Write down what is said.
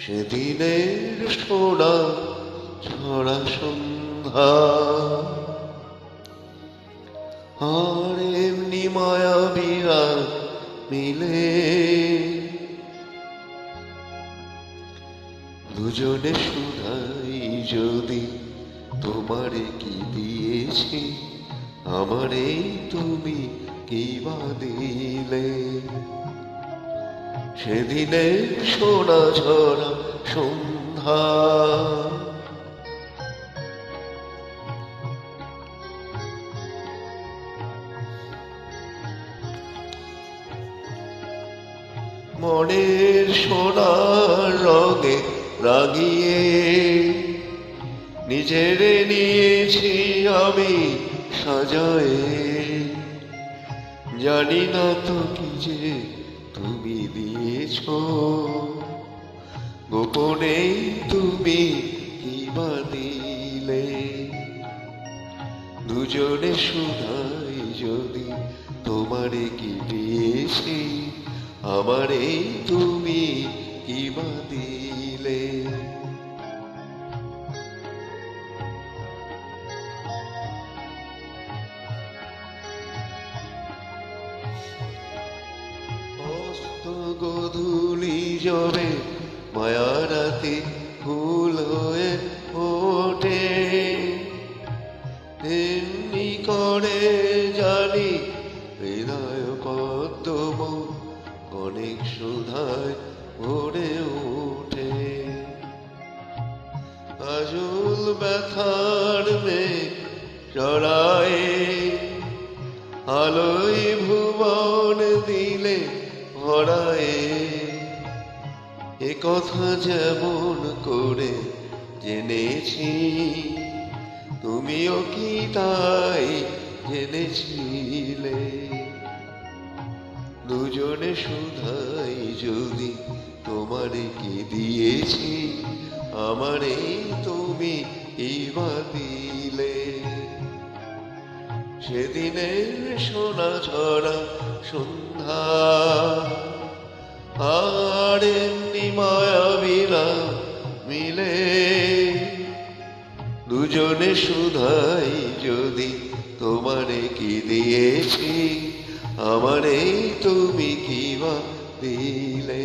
সেদিনের সোনা ছড়া সন্ধ্যা আর এমনি মায়াবীরা মিলে দুজনে শুধাই যদি তোমারে কি দিয়েছি আমারে তুমি কি বা দিলে সেদিনের সোনা ঝরা সন্ধ্যা মনের সোনার রঙে রাগিয়ে নিজেরে নিয়েছি আমি সাজায়ে জানি না তো কি যে তুমি দিয়েছ গোপনে তুমি কি বা দিলে দুজনে শুধাই যদি তোমারে কি দিয়েছি আমারে তুমি কি বা দিলে অস্ত গোধূলি জবে মায়ারাতে ফুল হয়ে ওঠে তেমনি করে জানি হৃদয় পদ্ম অনেক সুধায় ভরে ওঠে আজল ব্যথার মেঘ চড়ায় আলোয় ভুবন দিলে ভরায় এ কথা যেমন করে জেনেছি তুমিও কি তাই জেনেছিলে দুজনে শুধাই যদি তোমারে কি দিয়েছি আমারে তুমি কি বা দিলে সেদিনের সোনা ঝরা সন্ধ্যা আর এমনি মায়াবীরা মিলে দুজনে শুধাই যদি তোমারে কি দিয়েছি আমারে তুমি কি বা দিলে।